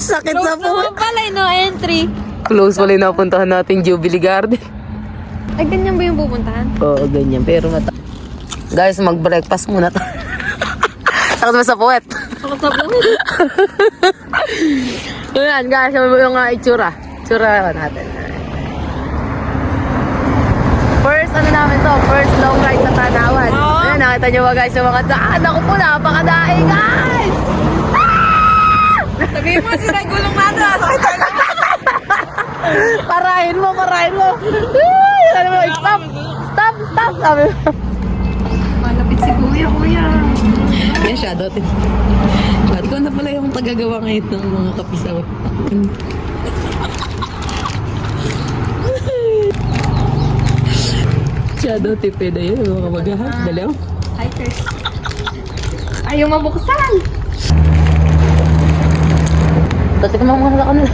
Sakit sa puwet. Pala, no entry. Close pala yung napuntahan natin, Jubilee Garden. Ay, ganyan ba yung pupuntahan? Oo, ganyan. Pero guys, mag-breakfast muna to. Sakit mo sa puwet. Sakit sa puwet. Ayan, guys, yung itsura. Itsura natin. First, namin to? First long ride sa Tanawan. Oo. Ayan, nakita nyo ba guys yung mga daan? Ako po, napakadaing guys! Sabihin mo, sinagulong natin. Parahin mo. Ay, ano mo, stop! Sabi mo. Malapit si kuya. Yan siya, dati. Ikaw na pala yung tagagawa ngayon ng mga kapisaw. Shadow tipe na yun, mga magahan. Dalaw. Hikers. Ayaw mabuksan. Dati ka mga sa kanila.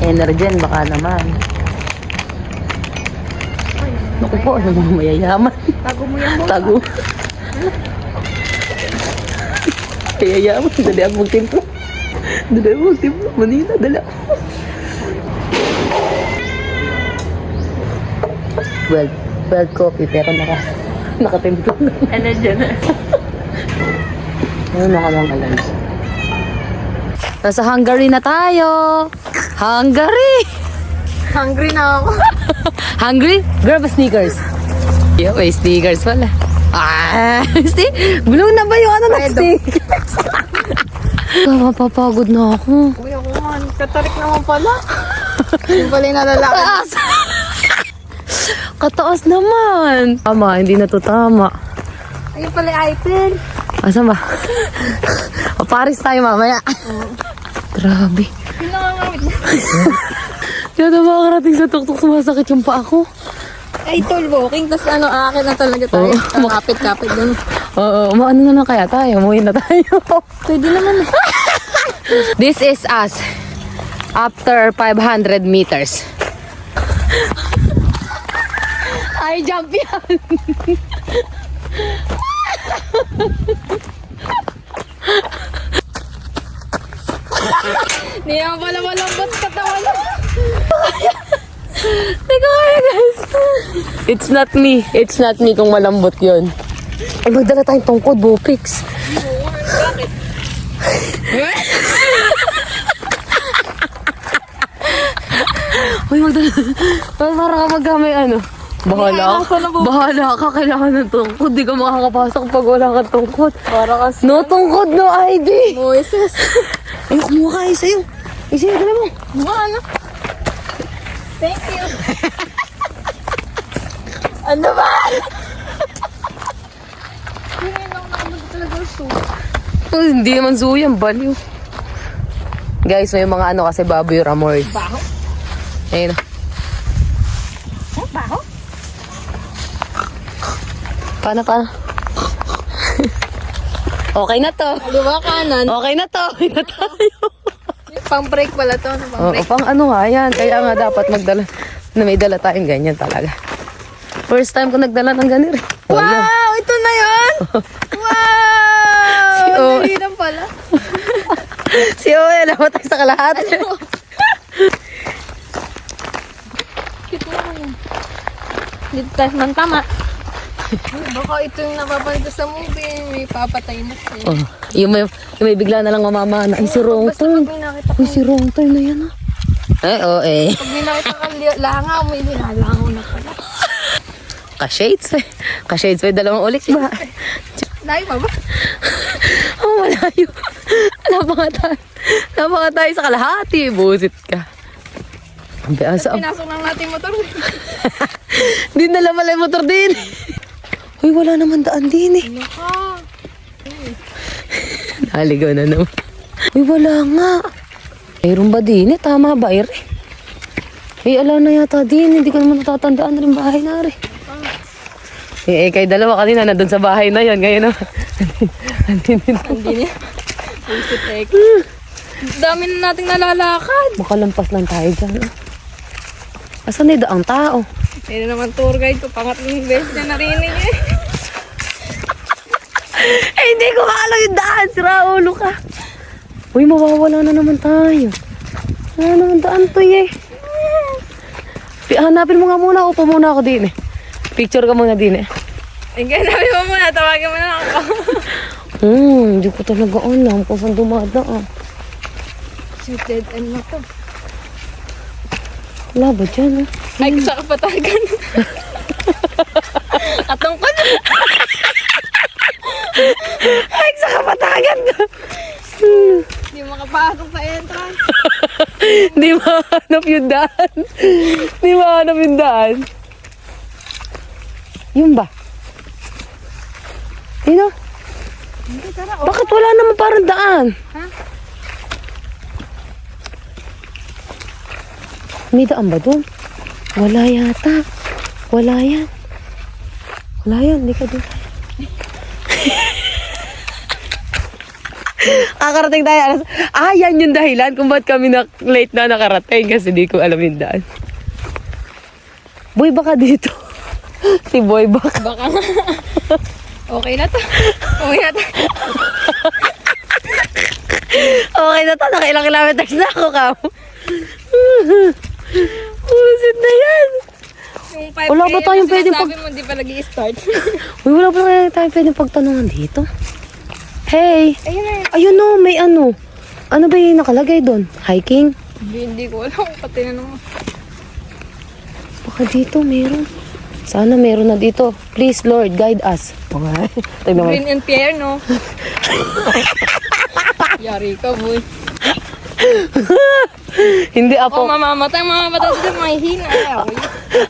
Energen, baka naman. Naku po, yung mga mayayaman. Tago mo yan mo. Tago. Mayayaman, dali ako magtimplo. Manila, dali ako. Well coffee, pero nakatimplo na. Energen. Ayun, nakalang nasa Hungary na tayo. Hungary! Hungry na ako. Hungry? Grab a sneakers. Yeah, may sneakers pala. See? Blue na ba yung ano na sneakers? Mapapagod na ako. Kuya ko man, katarik naman pala. Yung pala yung nalalakad. Kataas! Kataas naman. Tama, hindi na to tama. Ayun pala yung Eiffel. Asan ba? Paris tayo mamaya. Grabe. Yung nangangamit na. Diyan na makakarating sa tuktok, sumasakit yung paa ko. Ay, tall walking. Tapos aakin na talaga tayo. Makapit-kapit dun. Oo, ano na lang kaya tayo? Umuwi na tayo. Pwede naman eh. This is us after 500 meters. Ay, jump yan! Hindi naman pala malambot katawan. Teka kaya guys. It's not me kung malambot yun. Ay, magdala tayong tungkod, Bopix. Uy, magdala. Para ka magkamay ano. Bahala ka, kailangan ng tungkod. Di ka makakapasok pag wala kang tungkod. Para kasi. No tungkod, no ID. Moises. Ay, kumuha ka, isayo. Isayo, dala mo. Ano? Thank you. Ano ba? Hindi na ako nakamag talaga suit. Oh, hindi naman zoo yan, baliw. Guys, may mga ano kasi baboy ramors. Baho? Ayun. Baho? Paano? Okay na to. Kaliwa kanan. Okay na to. Uwi na tayo. Pang-break pala to. Oo, pang ano nga yan. Kaya nga dapat magdala. Na may dala tayong ganyan talaga. First time ko nagdala ng ganito. Wow! Ito na yun! Wow! Si Owen. Dali lang pala. Si Owen, alam mo tayo sa kalahati. Cute mo yun. Dito tayo man tama. Baka ito yung napapanood sa movie. May papatay na siya. Oh, yung may bigla na lang mamamana. Ay, si Wrong Basta Turn. pag may nakita Ay, si Wrong Turn na yan ah. Ay, oo eh. Pag may nakita kang langaw, may nilalangaw na pala. Ka-shades eh. Ka-shades eh. Dalawang ulit ba? Layo pa ba? Oh, malayo. Napaka tayo sa kalahati. Busit ka. Ang biasa. Pinasok lang natin yung motor. Di nala pala yung motor din. Uy, wala naman daan din eh. Ano ka? Naligaw na naman. Uy, wala nga. Mayroon ba din eh? Tama ba, Ire? Ay, ala na yata din. Hindi ko naman natatandaan rin bahay na rin. Kay dalawa kanina nandun sa bahay na yan. Ngayon naman. Hindi niya. Pusit ek. Dami na nating nalalakad. Makalampas lang tayo dyan. Asan na ang tao? Ayun naman tour guide ko. Pangatlong beses na narinig eh. Eh, hindi ko maalam yung daan. Sira ulo ka. Uy, mawawala na naman tayo. Wala naman daan to eh. Hanapin mo nga muna. Upo muna ako din eh. Picture ka muna din eh. Ikaw, sabi mo muna. Tawagin mo na lang ako. Hindi ko talaga alam kung saan dumadaan. Dead end na to. Wala ba dyan eh? Ay, sa kapatagan. Atong ko na. Ay, sa kapatagan! Hindi makapasok sa entrance. Di mahanap yung daan. Di mahanap yung daan. Yun ba? Dino? Hindi, tara. Bakit wala naman parang daan? Ha? May daan ba doon? Wala yata. Wala yan. Wala yan. Hindi ka doon. Kakarating tayo. Yan yung dahilan kung ba't kami late na nakarating kasi di ko alam yung daan. Boy, baka dito. Si Boy, baka. Baka nga. Okay na to. Okay na to. Okay na to. Nakailang kilometers na ako, Kam. Usit na yan. Yung 5K Wala ba tayong na pwedeng sinasabi mo, di pa nag-i-start. Uy, wala ba tayong pwedeng pagtanungan dito? Hey! Ayun na. Ayun no, may ano. Ano ba yung nakalagay doon? Hiking? Hindi ko alam. Pati na naman. Baka dito meron. Sana meron na dito. Please, Lord, guide us. Okay. Tignan mo. Green and Pierre, no? Yari ka, boy. Hindi Oh, mamamatay dito. Mahihina.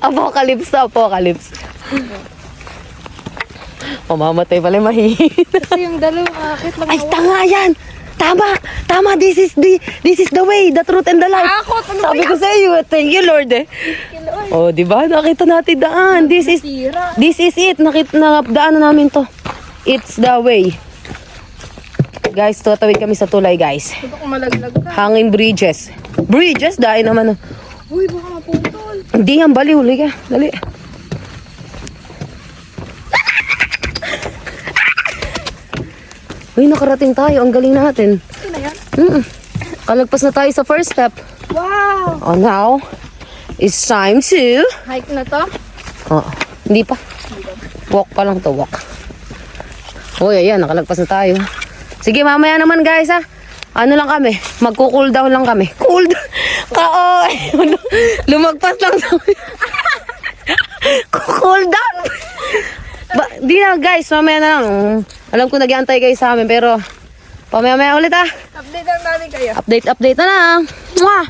Apocalypse to, apocalypse. Mamamatay pala yung mahihina. Kasi yung dalawa, akit lang. Ay, tanga yan! Tama, this is the way, the truth and the life. Ako, ano Sabi ko sa iyo, thank you Lord eh. Oh, di ba? Nakita natin daan. This is it. Nakadaanan namin to. It's the way. Guys, tutawid kami sa tulay, guys. Ito kung malaglag ka. Hanging bridges. Bridges, dahil naman. Uy, baka maputol. Hindi yan, baliw. Liga, dali. Uy, nakarating tayo. Ang galing natin. Ito na yan. Kalagpas na tayo sa first step. Wow! Oh, now, it's time to... Hike na to. Oh, hindi pa. Walk pa lang to, walk. Uy, ayan, nakalagpas na tayo. Sige, mamaya naman guys ha. Ano lang kami, magko-cool down lang kami. Cool down. Lumagpas lang sa cool down. Di na guys, mamaya na lang. Alam ko nag-iantay kayo sa amin pero pamaya-maya ulit ha. Update lang natin kayo. Update na lang. Mwah!